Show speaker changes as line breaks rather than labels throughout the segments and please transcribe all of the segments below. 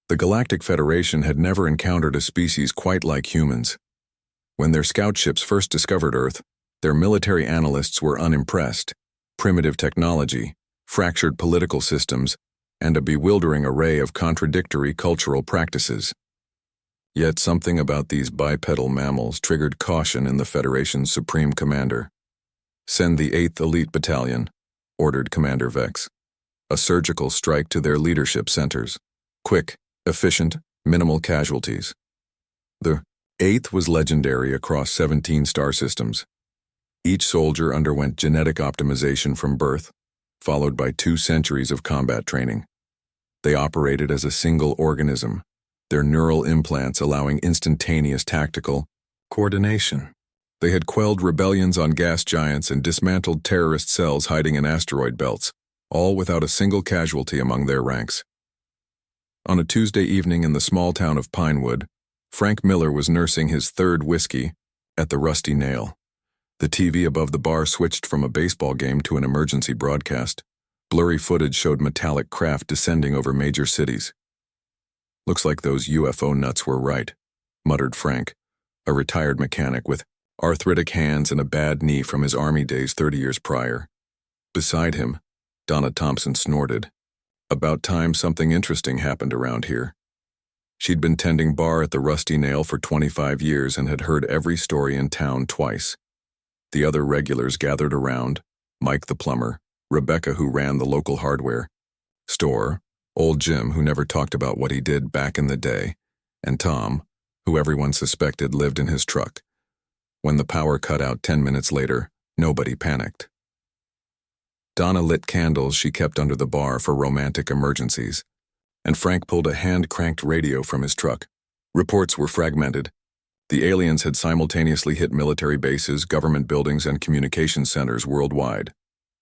The Galactic Federation had never encountered a species quite like humans. When their scout ships first discovered Earth, their military analysts were unimpressed. Primitive technology, fractured political systems, and a bewildering array of contradictory cultural practices. Yet something about these bipedal mammals triggered caution in the Federation's supreme commander. "Send the 8th Elite Battalion," ordered Commander Vex. "A surgical strike to their leadership centers. Quick, efficient, minimal casualties." The 8th was legendary across 17 star systems. Each soldier underwent genetic optimization from birth, followed by 2 centuries of combat training. They operated as a single organism, their neural implants allowing instantaneous tactical coordination. They had quelled rebellions on gas giants and dismantled terrorist cells hiding in asteroid belts, all without a single casualty among their ranks. On a Tuesday evening in the small town of Pinewood, Frank Miller was nursing his 3rd whiskey at the Rusty Nail. The TV above the bar switched from a baseball game to an emergency broadcast. Blurry footage showed metallic craft descending over major cities. "Looks like those UFO nuts were right," muttered Frank, a retired mechanic with arthritic hands and a bad knee from his Army days 30 years prior. Beside him, Donna Thompson snorted. About time something interesting happened around here. She'd been tending bar at the Rusty Nail for 25 years and had heard every story in town twice. The other regulars gathered around: Mike the plumber, Rebecca who ran the local hardware store, old Jim who never talked about what he did back in the day, and Tom, who everyone suspected lived in his truck. When the power cut out 10 minutes later, nobody panicked. Donna lit candles she kept under the bar for romantic emergencies, and Frank pulled a hand-cranked radio from his truck. Reports were fragmented. The aliens had simultaneously hit military bases, government buildings, and communication centers worldwide.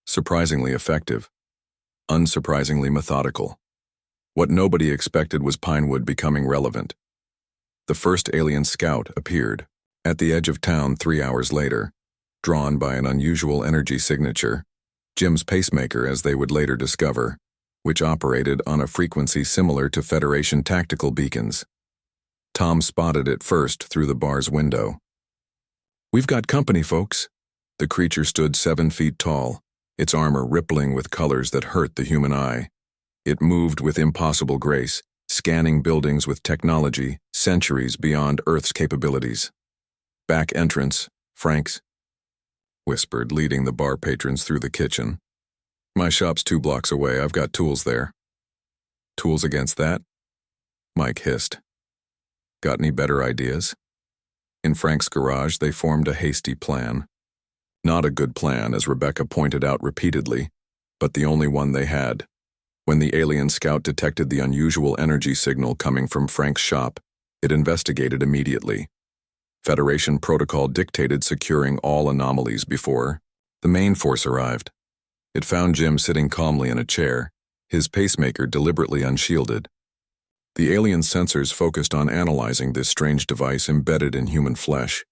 Surprisingly effective. Unsurprisingly methodical. What nobody expected was Pinewood becoming relevant. The first alien scout appeared at the edge of town 3 hours later, drawn by an unusual energy signature, Jim's pacemaker as they would later discover, which operated on a frequency similar to Federation tactical beacons. Tom spotted it first through the bar's window. "We've got company, folks." The creature stood 7 feet tall, its armor rippling with colors that hurt the human eye. It moved with impossible grace, scanning buildings with technology centuries beyond Earth's capabilities. "Back entrance, Frank's," whispered, leading the bar patrons through the kitchen. "My shop's 2 blocks away. I've got tools there." "Tools against that?" Mike hissed. "Got any better ideas?" In Frank's garage, they formed a hasty plan. Not a good plan, as Rebecca pointed out repeatedly, but the only one they had. When the alien scout detected the unusual energy signal coming from Frank's shop, it investigated immediately. Federation protocol dictated securing all anomalies before the main force arrived. It found Jim sitting calmly in a chair, his pacemaker deliberately unshielded. The alien sensors focused on analyzing this strange device embedded in human flesh,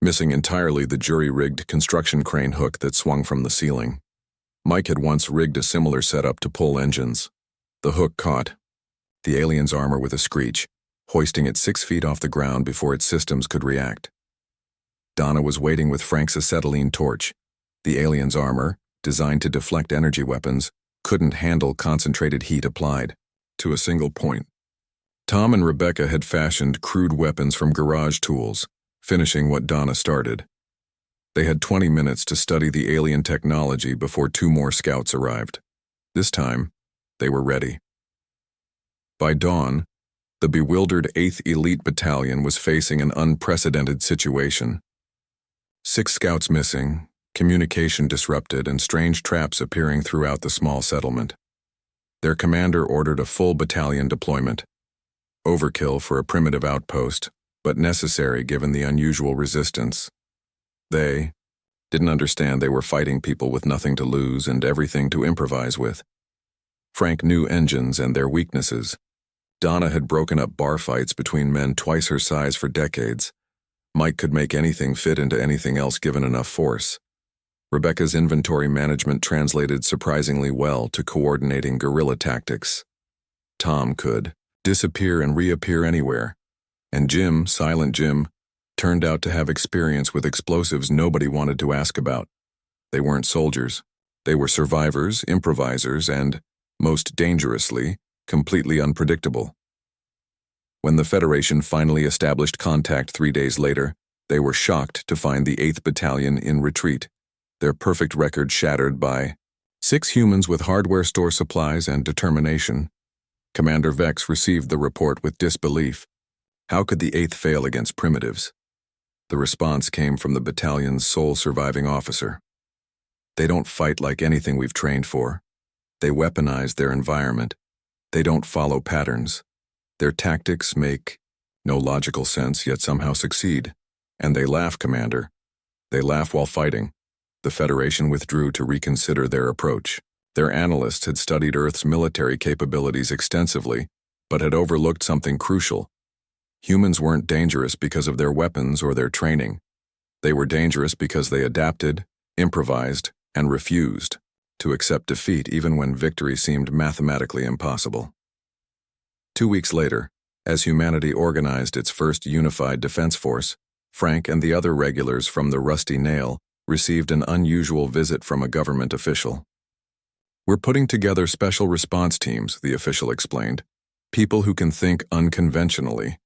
missing entirely the jury-rigged construction crane hook that swung from the ceiling. Mike had once rigged a similar setup to pull engines. The hook caught the alien's armor with a screech, hoisting it 6 feet off the ground before its systems could react. Donna was waiting with Frank's acetylene torch. The alien's armor, designed to deflect energy weapons, couldn't handle concentrated heat applied to a single point. Tom and Rebecca had fashioned crude weapons from garage tools, finishing what Donna started. They had 20 minutes to study the alien technology before 2 more scouts arrived. This time, they were ready. By dawn, the bewildered 8th Elite Battalion was facing an unprecedented situation. 6 scouts missing, communication disrupted, and strange traps appearing throughout the small settlement. Their commander ordered a full battalion deployment. Overkill for a primitive outpost, but necessary given the unusual resistance. They didn't understand they were fighting people with nothing to lose and everything to improvise with. Frank knew engines and their weaknesses. Donna had broken up bar fights between men twice her size for decades. Mike could make anything fit into anything else given enough force. Rebecca's inventory management translated surprisingly well to coordinating guerrilla tactics. Tom could disappear and reappear anywhere. And Jim, Silent Jim, turned out to have experience with explosives nobody wanted to ask about. They weren't soldiers. They were survivors, improvisers, and, most dangerously, completely unpredictable. When the Federation finally established contact 3 days later, they were shocked to find the 8th Battalion in retreat, their perfect record shattered by 6 humans with hardware store supplies and determination. Commander Vex received the report with disbelief. How could the 8th fail against primitives? The response came from the battalion's sole surviving officer. They don't fight like anything we've trained for. They weaponize their environment. They don't follow patterns. Their tactics make no logical sense, yet somehow succeed. And they laugh, Commander. They laugh while fighting. The Federation withdrew to reconsider their approach. Their analysts had studied Earth's military capabilities extensively, but had overlooked something crucial. Humans weren't dangerous because of their weapons or their training. They were dangerous because they adapted, improvised, and refused to accept defeat even when victory seemed mathematically impossible. 2 weeks later, as humanity organized its first unified defense force, Frank and the other regulars from the Rusty Nail received an unusual visit from a government official. "We're putting together special response teams," the official explained. "People who can think unconventionally."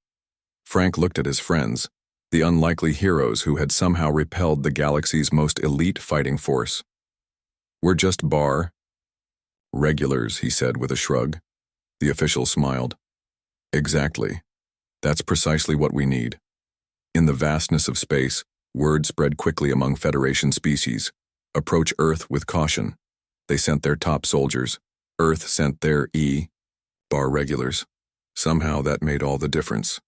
Frank looked at his friends, the unlikely heroes who had somehow repelled the galaxy's most elite fighting force. "We're just regulars," he said with a shrug. The official smiled. "Exactly. That's precisely what we need." In the vastness of space, word spread quickly among Federation species. Approach Earth with caution. They sent their top soldiers. Earth sent their regulars. Somehow that made all the difference.